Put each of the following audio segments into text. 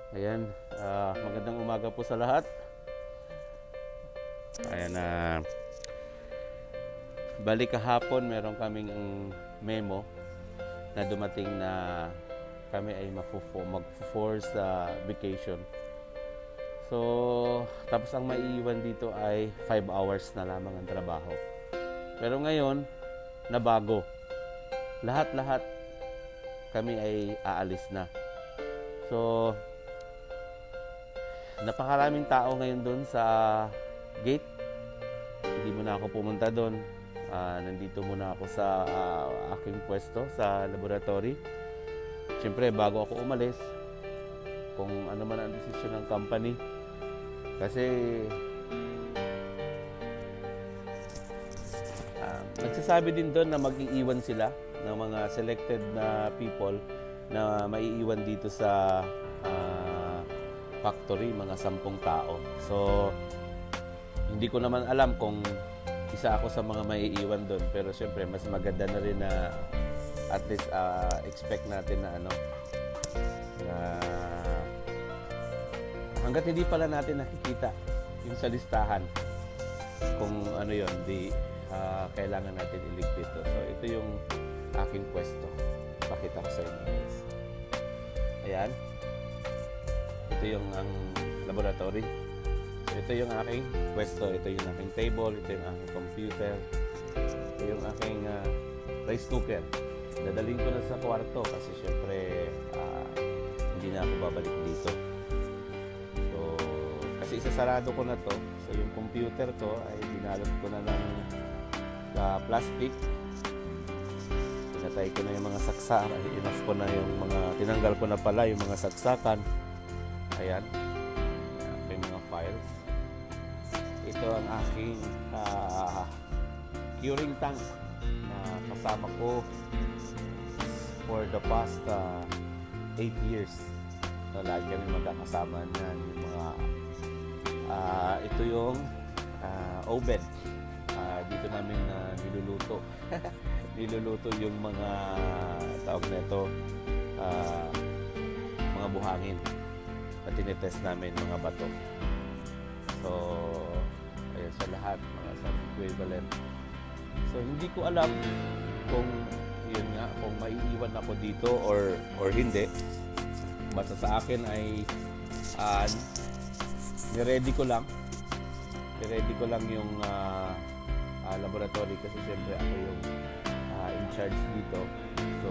Ayan, magandang umaga po sa lahat. Ayan na, balik kahapon meron kaming memo na dumating na kami ay mag-4 sa vacation. So, tapos ang maiiwan dito ay 5 hours na lamang ang trabaho. Pero ngayon, nabago. Lahat-lahat kami ay aalis na. So, napakaraming tao ngayon doon sa gate. Hindi muna ako pumunta doon. Nandito muna ako sa aking pwesto sa laboratory. Siyempre, bago ako umalis, kung ano man ang desisyon ng company. Kasi nagsasabi din doon na mag-iiwan sila ng mga selected na people na maiiwan dito sa factory, mga 10 tao. So, hindi ko naman alam kung isa ako sa mga maiiwan doon. Pero syempre, mas maganda na rin na at least expect natin na na hanggat hindi pala natin nakikita yung sa listahan kung ano yon, di kailangan natin iligpit to. So, ito yung aking pwesto. Pakita ko sa inyo, guys. Ayan. Ito yung ang laboratory. So, ito yung aking pwesto. Ito yung aking table. Ito yung aking computer. Ito yung aking rice cooker. Dadalhin ko na sa kwarto kasi syempre hindi na ako babalik dito. So, kasi isasarado ko na to. So, yung computer ko ay binalot ko na ng plastic. Pinatay ko na yung mga saksak. Enough ko na yung mga, tinanggal ko na pala yung mga saksakan. Ayan. Yung mga files. Ito ang aking curing tank na kasama ko for the past 8 years. So, lagi kami magkakasama niyan. Yung mga ito yung oven. Dito namin niluluto. Niluluto yung mga tawag nito mga buhangin na tinetest namin, mga bato. So, ayun sa lahat, mga sub-equivalent. So, hindi ko alam kung yun nga, kung maiiwan ako dito or hindi. Basta sa akin ay niready ko lang yung laboratory kasi siyempre ako yung in charge dito. So,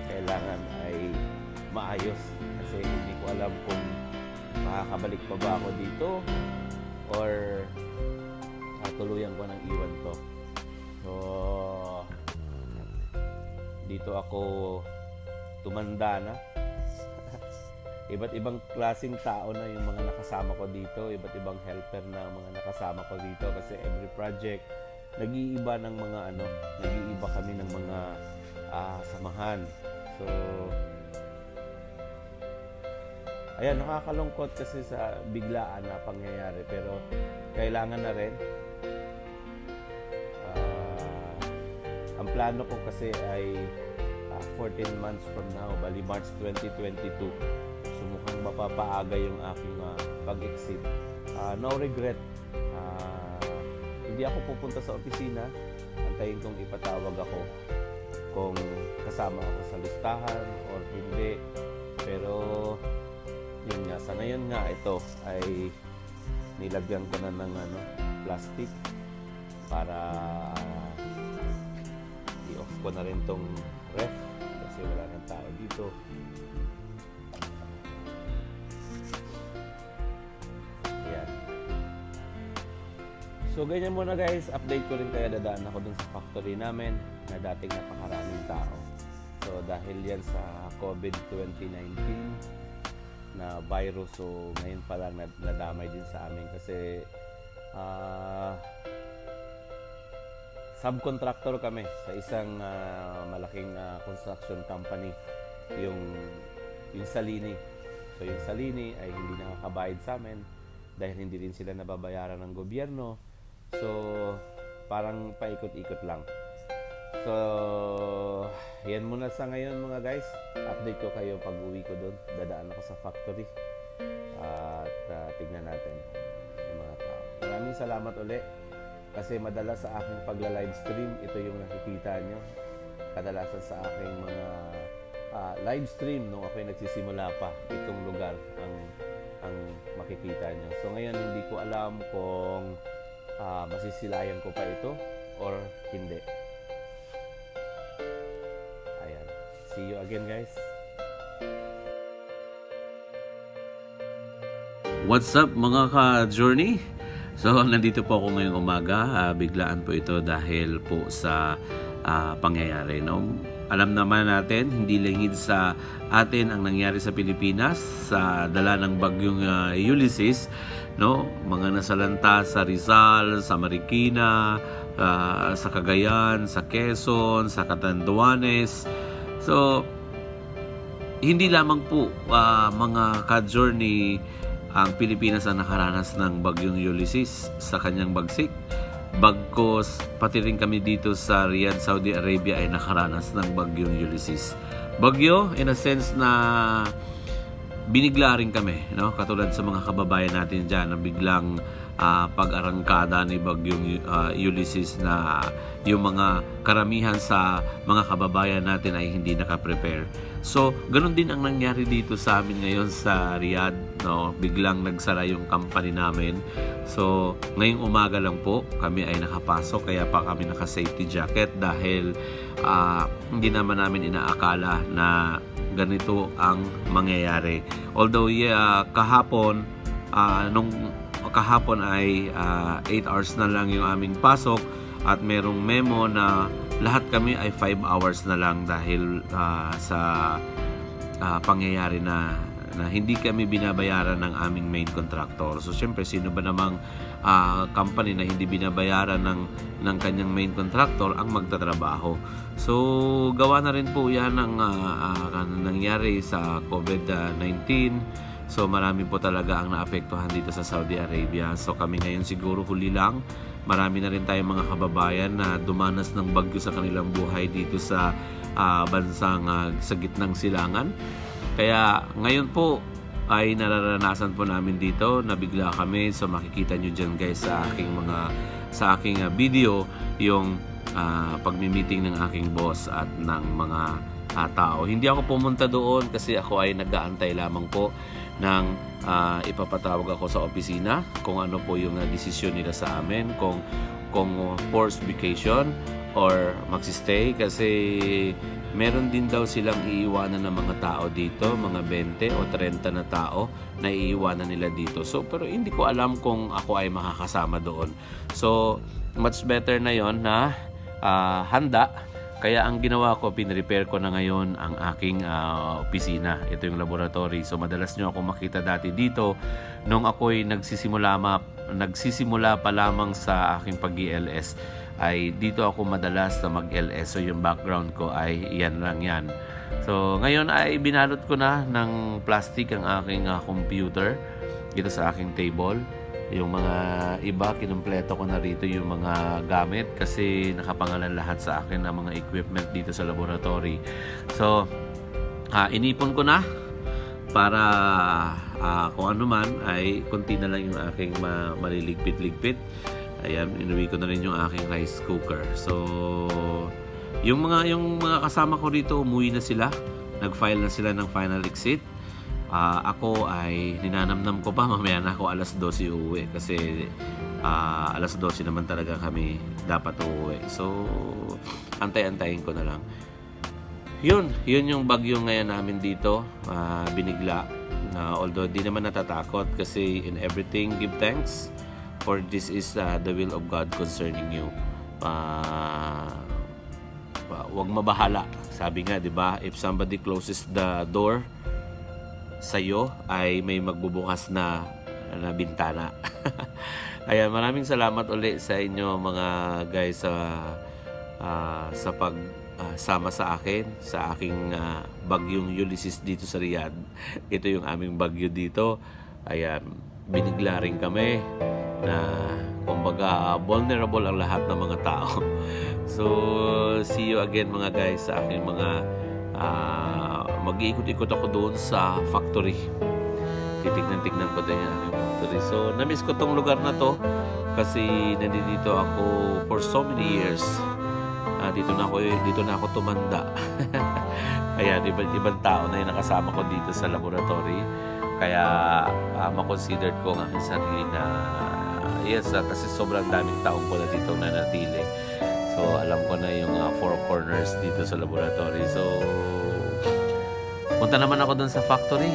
kailangan ay maayos kasi hindi ko alam kung makakabalik pa ba ako dito or tuluyan ko nang iwan to. So, dito ako tumanda na. Iba't ibang klaseng tao na yung mga nakasama ko dito, iba't ibang helper na mga nakasama ko dito kasi every project nag-iiba ng mga nag-iiba kami ng mga samahan. So, ayan, nakakalungkot kasi sa biglaan na pangyayari pero kailangan na rin. Ang plano ko kasi ay 14 months from now, bali March 2022. So mukhang mapapaaga yung aking pag-exit. No regret. Hindi ako pupunta sa opisina. Antayin kong ipatawag ako kung kasama ako sa listahan or hindi. Pero yun nga, sa ngayon nga ito ay nilagyan ko na ng plastic para i-off ko na rin tong ref kasi wala nang tao dito. Ayan. So ganyan muna guys, update ko rin kaya dadaan ako dun sa factory namin na dating napakaraming tao. So dahil yan sa COVID-2019 na virus, so ngayon pa lang nadamay din sa amin kasi subcontractor kami sa isang malaking construction company, yung Salini. So yung Salini ay hindi nakakabayad sa amin dahil hindi rin sila nababayaran ng gobyerno. So parang paikot-ikot lang. So yan muna sa ngayon mga guys. Update ko kayo pag uwi ko doon. Dadaan ako sa factory. At tignan natin yung mga tao. Maraming salamat uli. Kasi madalas sa aking pagla-live stream, ito yung nakikita nyo. Kadalasan sa aking mga live stream nung ako'y nagsisimula pa, itong lugar ang makikita nyo. So ngayon hindi ko alam kung masisilayan ko pa ito or hindi. Ayan. See you again guys. What's up mga ka-journey? So nandito po ako ngayong umaga. Biglaan po ito dahil po sa pangyayari. No? Alam naman natin, hindi lingid sa atin ang nangyari sa Pilipinas sa dala ng bagyong Ulysses. No? Mga nasalanta sa Rizal, sa Marikina, sa Cagayan, sa Quezon, sa Catanduanes. So, hindi lamang po mga ka-journey ang Pilipinas ang nakaranas ng bagyong Ulysses sa kanyang bagsik. Bagkos, pati rin kami dito sa Riyadh, Saudi Arabia ay nakaranas ng bagyong Ulysses. Bagyo, in a sense na binigla rin kami, no? Katulad sa mga kababayan natin dyan na biglang pag-arangkada ni bagyong Ulysses na yung mga karamihan sa mga kababayan natin ay hindi nakaprepare. So, ganun din ang nangyari dito sa amin ngayon sa Riyadh, no? Biglang nagsara yung company namin. So, ngayong umaga lang po kami ay nakapasok, kaya pa kami naka-safety jacket dahil hindi naman namin inaakala na ganito ang mangyayari. Although kahapon kahapon ay 8 hours na lang yung aming pasok at merong memo na lahat kami ay 5 hours na lang dahil sa pangyayari na hindi kami binabayaran ng aming main contractor. So syempre sino ba namang company na hindi binabayaran ng kanyang main contractor ang magtatrabaho. So gawa na rin po yan ng nangyari sa COVID-19. So marami po talaga ang naapektuhan dito sa Saudi Arabia. So kami ngayon siguro huli lang. Marami na rin tayong mga kababayan na dumanas ng bagyo sa kanilang buhay dito sa bansang sa gitnang silangan. Kaya ngayon po ay nararanasan po namin dito, nabigla kami. So makikita nyo dyan guys sa aking video yung pagmi-meeting ng aking boss at ng mga tao. Hindi ako pumunta doon kasi ako ay nag-aantay lamang po ng ipapatawag ako sa opisina kung ano po yung desisyon nila sa amin, kung forced vacation or magsistay, kasi meron din daw silang iiwanan ng mga tao dito, mga 20 o 30 na tao na iiwanan nila dito. So pero hindi ko alam kung ako ay makakasama doon. So much better na yon na handa. Kaya ang ginawa ko, pinrepair ko na ngayon ang aking opisina. Ito yung laboratory. So madalas nyo ako makita dati dito nung ako'y nagsisimula pa lamang sa aking pag-ELS. Ay dito ako madalas na mag-LS. So yung background ko ay yan lang yan. So ngayon ay binalot ko na ng plastic ang aking computer dito sa aking table. Yung mga iba, kinumpleto ko na rito yung mga gamit kasi nakapangalan lahat sa akin ng mga equipment dito sa laboratory. So, inipon ko na para kung ano man ay konti na lang yung aking maliligpit-ligpit. Ayan, inuwi ko na rin yung aking rice cooker. So, yung mga kasama ko rito, umuwi na sila. Nag-file na sila ng final exit. Ako ay ninanamnam ko pa, mamaya na ako alas 12 uuwi kasi alas 12 naman talaga kami dapat uuwi. So antay-antayin ko na lang. Yun yung bagyo ngayon namin dito, binigla. Although di naman natatakot kasi in everything give thanks, for this is the will of God concerning you. Wag mabahala. Sabi nga, 'di ba? If somebody closes the door sa'yo ay may magbubukas na bintana. Ayan, maraming salamat ulit sa inyo mga guys sa pagsama sa akin sa aking bagyong Ulysses dito sa Riyadh. Ito yung aming bagyo dito. Ayan, binigla rin kami na kumbaga vulnerable ang lahat ng mga tao. So see you again mga guys sa aking mga mag-iikot-ikot ako doon sa factory. Titignan-tignan ko din yung aking factory. So na-miss ko tong lugar na to kasi nandito ako for so many years. Dito na ako tumanda. Kaya ibang tao na yung nakasama ko dito sa laboratory. Kaya makonsidered ko ang aking sarili na yes, kasi sobrang daming taong ko na dito nanatili. So alam ko na yung four corners dito sa laboratory. So punta naman ako dun sa factory.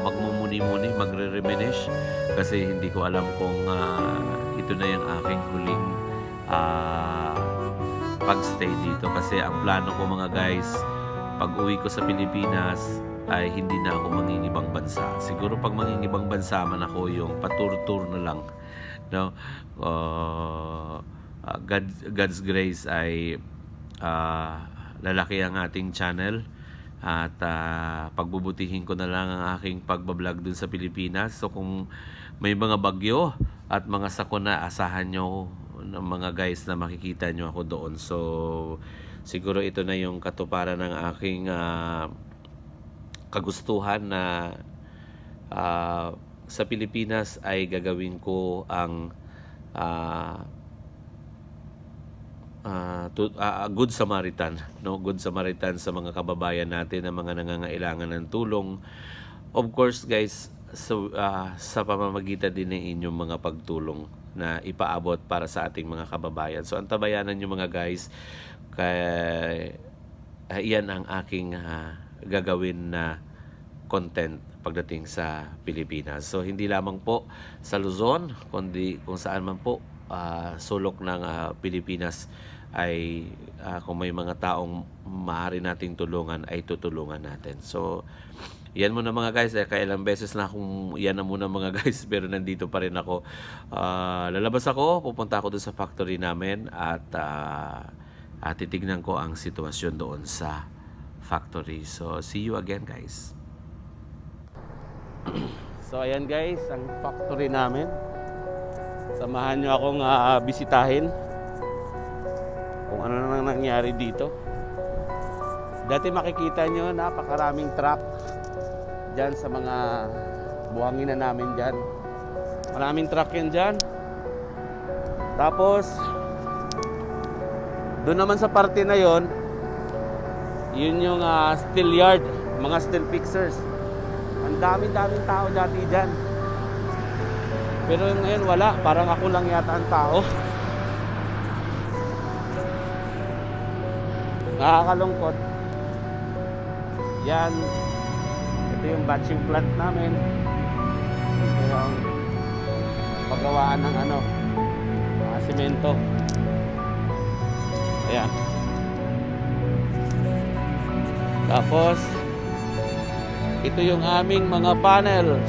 Magmumuni-muni, magre-reminisce kasi hindi ko alam kung ito na yung aking huling pagstay dito. Kasi ang plano ko mga guys, pag uwi ko sa Pilipinas ay hindi na ako mangingibang bansa. Siguro pag mangingibang bansa man ako, yung patur-tur na lang. No? God's grace ay lalaki ang ating channel at pagbubutihin ko na lang ang aking pagbablog dun sa Pilipinas. So kung may mga bagyo at mga sakuna, asahan nyo ng mga guys na makikita nyo ako doon. So siguro ito na yung katuparan ng aking kagustuhan na sa Pilipinas ay gagawin ko ang good Samaritan, no? Good Samaritan sa mga kababayan natin na mga nangangailangan ng tulong. Of course, guys, sa pamamagitan din ng inyong mga pagtulong na ipaabot para sa ating mga kababayan. So, antabayanan nyo mga guys, yan ang aking gagawin na content pagdating sa Pilipinas. So, hindi lamang po sa Luzon, kundi kung saan man po sulok ng Pilipinas ay kung may mga taong maaari nating tulungan ay tutulungan natin. So yan muna mga guys, kailang beses na akong yan na muna mga guys, pero nandito pa rin ako. Lalabas ako, pupunta ako doon sa factory namin at titignan ko ang sitwasyon doon sa factory. So see you again guys. So ayan guys, ang factory namin. Samahan nyo akong bisitahin kung ano nang nangyari dito. Dati makikita nyo napakaraming truck dyan sa mga buhangin na namin dyan. Maraming truck yan dyan. Tapos doon naman sa parte na yon, yun yung steel yard, mga steel fixers. Ang daming tao dati dyan. Pero ngayon wala, parang ako lang yata ang tao. Nakakalungkot. Yan. Ito yung batching plant namin. Ito yung paggawaan ng semento. Ayan. Tapos ito yung aming mga panel.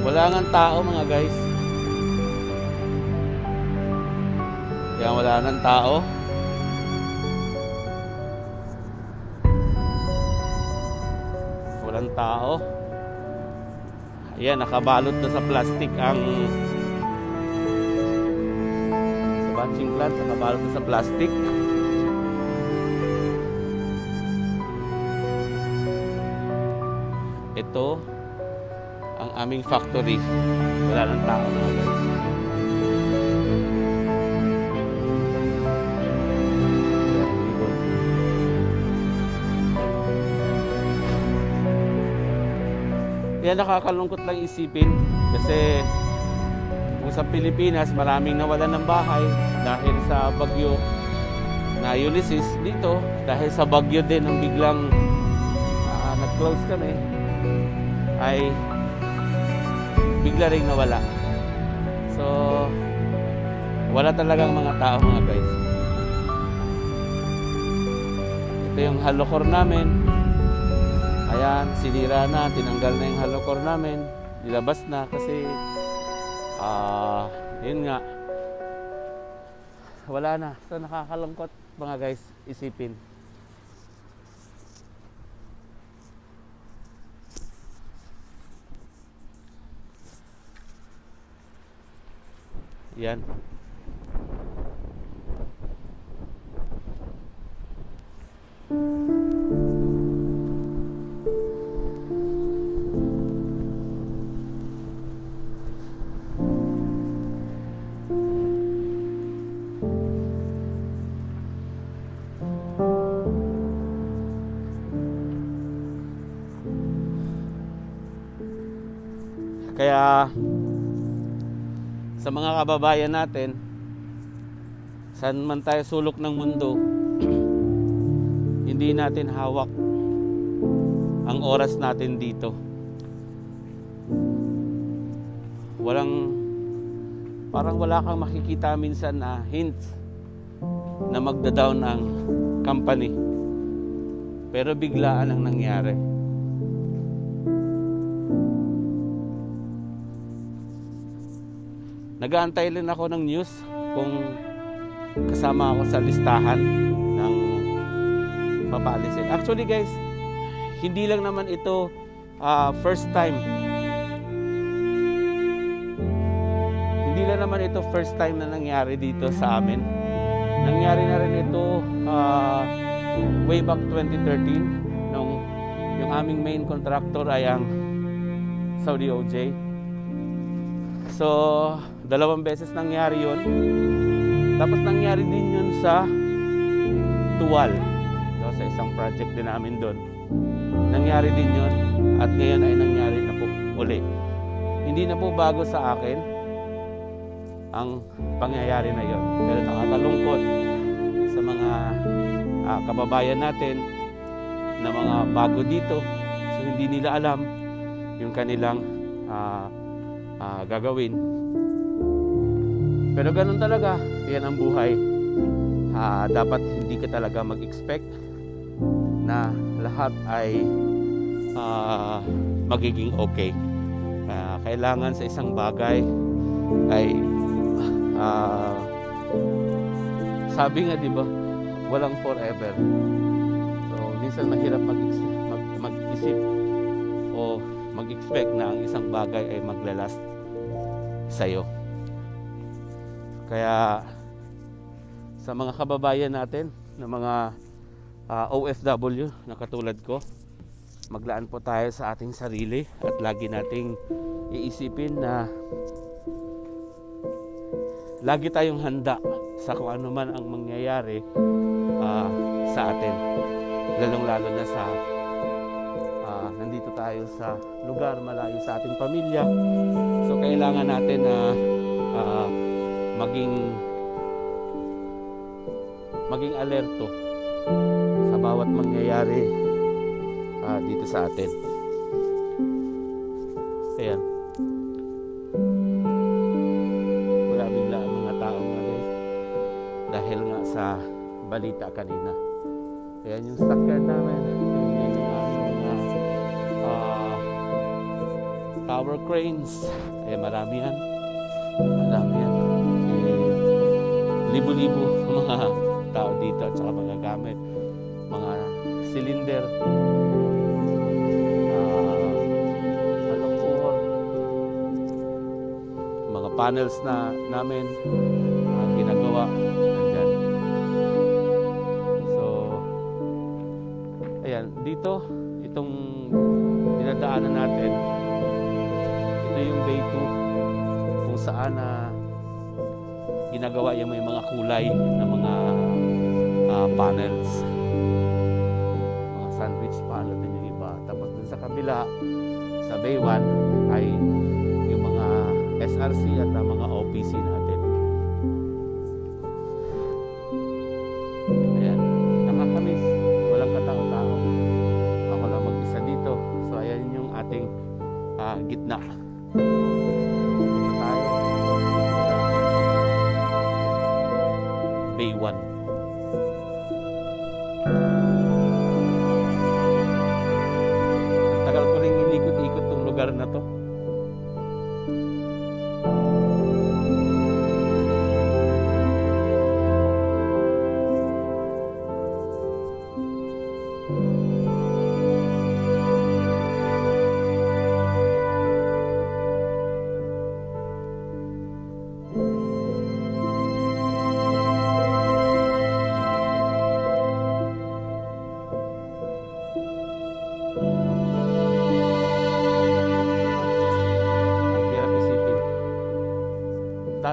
Wala nang tao mga guys. Kaya wala nang tao. Walang tao. Ayan, nakabalot na sa plastic ang sa batching plant, nakabalot na sa plastic. Ito ang aming factory. Wala nang tao na guys. Kaya nakakalungkot lang isipin kasi kung sa Pilipinas maraming nawalan ng bahay dahil sa bagyo na Ulysses, dito dahil sa bagyo din ang biglang nag-close kami ay bigla ring nawala. So wala talagang mga tao mga guys. Ito yung halokor namin. Ayan, sinira na, tinanggal na yung halokor namin, nilabas na kasi yun nga, wala na. So nakakalungkot mga guys isipin. Yan. Kaya sa mga kababayan natin, saan man tayo sulok ng mundo, hindi natin hawak ang oras natin dito. Parang wala kang makikita minsan na hints na magda-down ang company. Pero biglaan ang nangyari. Nag-aantay rin ako ng news kung kasama ako sa listahan ng papaalisin. Actually guys, hindi lang naman ito first time. Hindi lang naman ito first time na nangyari dito sa amin. Nangyari na rin ito way back 2013 nung yung aming main contractor ay ang Saudi OJ. So, 2 beses nangyari yun. Tapos nangyari din yun sa Tuwal. So, sa isang project din namin doon. Nangyari din yun. At ngayon ay nangyari na po uli. Hindi na po bago sa akin ang pangyayari na yun. Pero nakakalungkot sa mga kababayan natin na mga bago dito. So, hindi nila alam yung kanilang gagawin. Pero ganun talaga, yan ang buhay. Dapat hindi ka talaga mag-expect na lahat ay magiging okay. Kailangan sa isang bagay ay sabi nga, di ba, walang forever. So minsan mahirap mag-isip o mag-expect na ang isang bagay ay maglalast sa'yo. Kaya sa mga kababayan natin na mga OFW na katulad ko, maglaan po tayo sa ating sarili at lagi nating iisipin na lagi tayong handa sa kung ano man ang mangyayari sa atin, lalong-lalo na sa nandito tayo sa lugar malayo sa ating pamilya. So kailangan natin na maging alerto sa bawat mangyayari dito sa atin. Ayan, wala bigla ang mga tao nga guys dahil nga sa balita kanina. Ayan yung stockyard namin. Ayan yung aming mga tower cranes. Ayan, marami yan. Libo-libo mga tao dito at saka mga gamit, mga cylinder, mga panels na namin ginagawa nandyan. So ayan, dito itong dinadaanan natin, ito yung bay 2 kung saan ginagawa yung may mga kulay na mga panels, mga sandwich panel din yung iba. Tapos dun sa kabila sa bay 1 ay yung mga SRC at mga OPC natin. Ayan, nakakamiss, walang katao-tao, ako lang mag-isa dito. So ayan yung ating gitna. Punta tayo Bay 1. Tagal ko rin inikot-ikot tong lugar na to.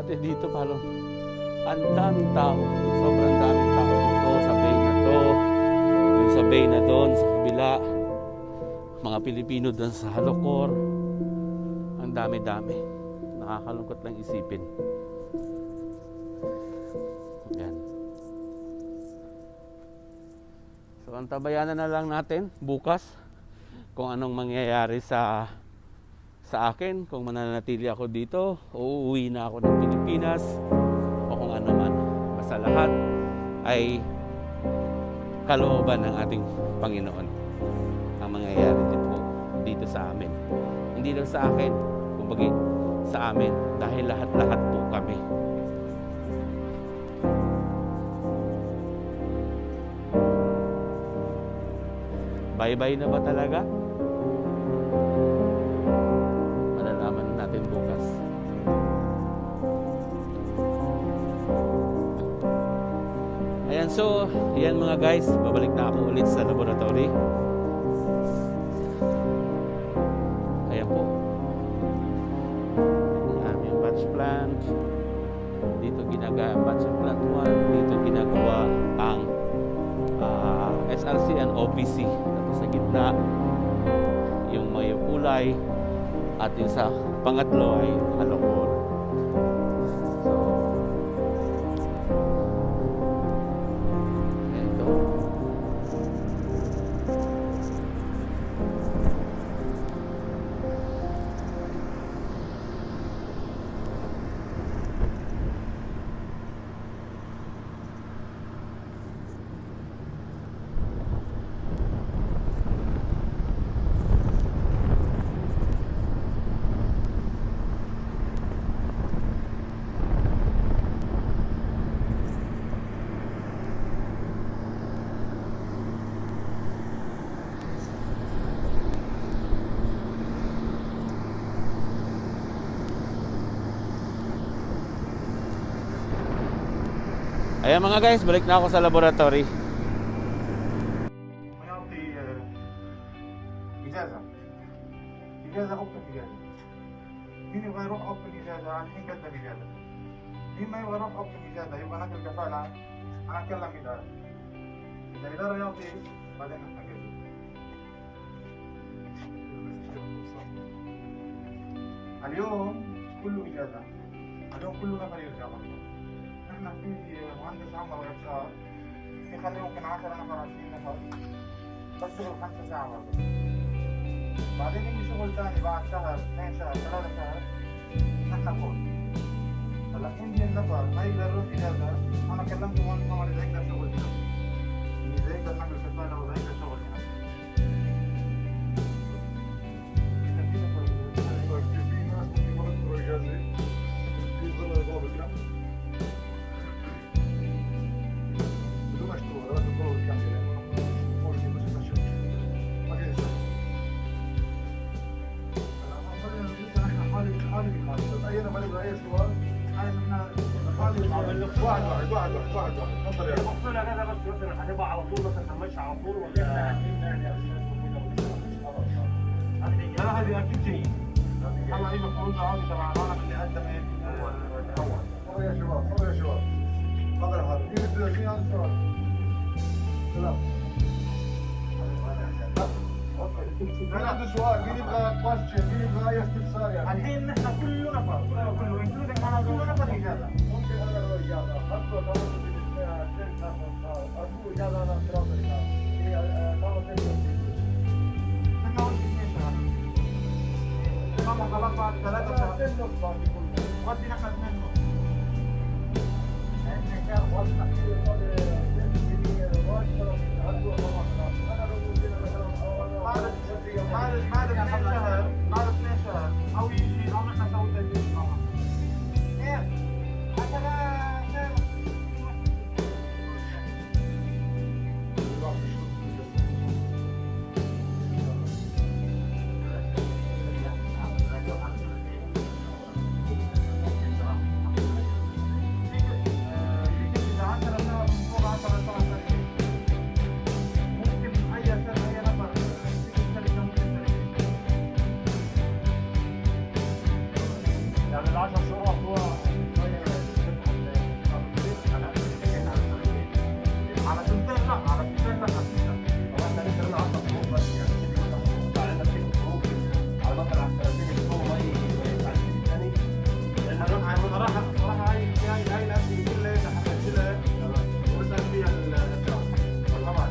Dati dito parang ang daming tao. Sobrang daming tao dito sa bay na to. Yung sa bay na doon, sa kabila. Mga Pilipino doon sa Halocor. Ang dami-dami. Nakakalungkot lang isipin. Yan. So, antabayanan na lang natin bukas kung anong mangyayari sa akin, kung mananatili ako dito o uuwi na ako ng Pilipinas o kung ano man. Basta lahat ay kalooban ng ating Panginoon ang mangyayari dito sa amin. Hindi lang sa akin, kumbaga sa amin, dahil lahat-lahat po kami. Bye-bye na ba talaga? Malalaman natin bukas. Ayan, so, yan mga guys, babalik na ako ulit sa laboratory. Ayan po. Ang aming batch plant. Dito ginagawa batch plant 1. Dito ginagawa ang SRC and OPC. Tapos sa gitna, yung may kulay. At yung sa pangatlo ay Halocor. Ayan mga guys, balik na ako sa laboratory. ويعطي إجازة أوبن إجازة. مين يبغى يروح أوبن إجازة؟ الحين قدم إجازة. مين ما يبغى يروح أوبن إجازة يبغى نقل كفالة. أنا أتكلم إدارة. إذا الإدارة يعطي بعدين نتكلم. اليوم كله إجازة. اليوم كله نفر يرجع برضه. نحن في مهندس عمر وإرشاد يخلي ممكن 10 نفر 20 نفر بس شغل 5 ساعة برضه. بعدين يجي شغل ثاني بعد شهر 2 شهر 3 شهر نحن فوق. هلا يمكن نفر ما يقدر يروح إجازة. أنا كلمت مهندس عمر إذا يقدر شغل هنا. إذا يقدر نعمل كفالة وإذا يقدر شغل هنا. واحد تفضل يا المقصود هذا بس مثلا هتبقى على طول مثلا همشي على طول ولا هذه اكيد شيء والله هي مفروض هذه تبع العالم اللي قدم ايه اول يا شباب يا شباب تفضل يا حبيبي في هذا السؤال سلام انا عندي سؤال مين يبغى كويستشن مين يبغى اي استفسار يعني الحين نحن كله نفر كله انكلودينج انا كله نفر اجازه ممكن انا لو اجازه خطوه أرجو إجازة على اعتراض الإدارة. هي طلبت من أول 2 شهر. إمام خلاص بعد 3 شهور. ودي نحن 2 نص. إحنا كان وضع كثير بعد 2 شهر أو يجي أو نحن نسوي تجديد معه. إيه؟ هكذا على سنتين لا، على سنتين لا أكيد. طبعا احنا لسه لنا 10 شهور بس يعني على نفس الظروف على مدى السنتين اللي هو ما يتعلم الثاني لان صراحة هاي ناس يقول لي ده حسجلها وبسأل فيها الشهر والله ما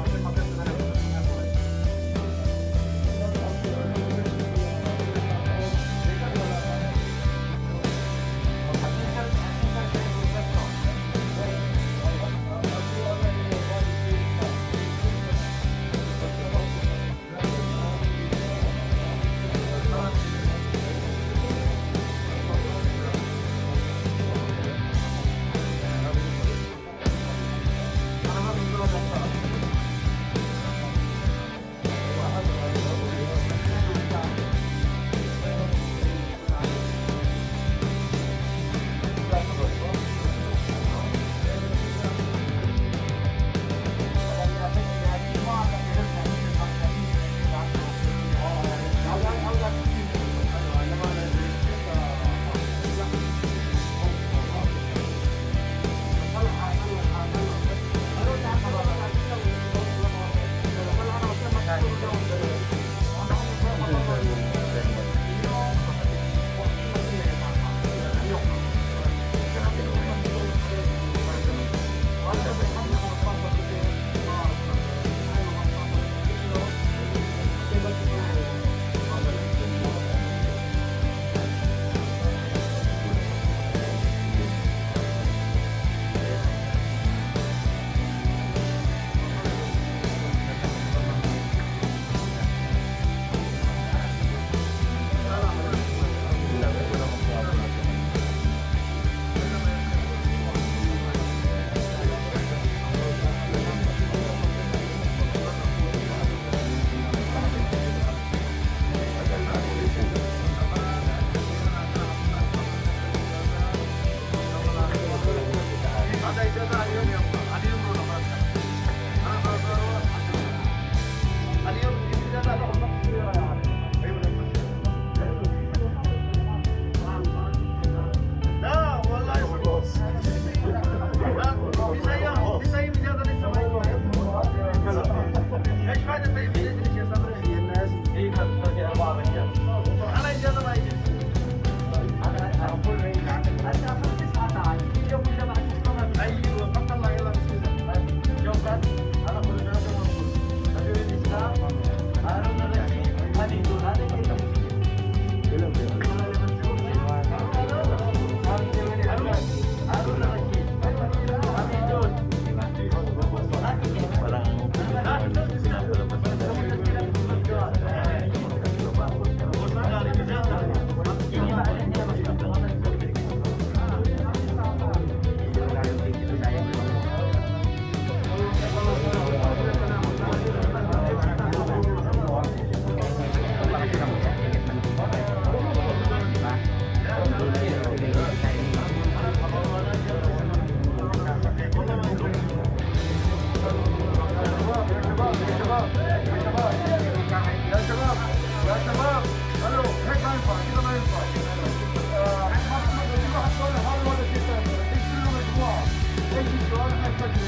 في خطير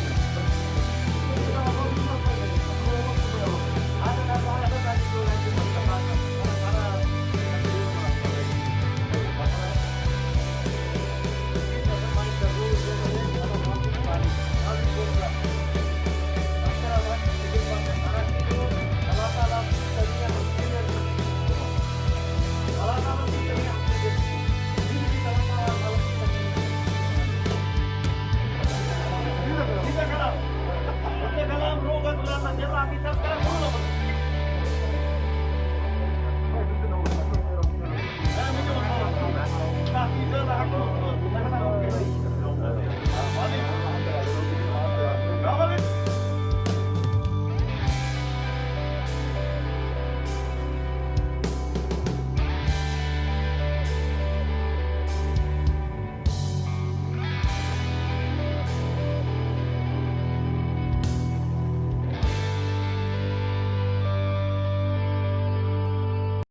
ده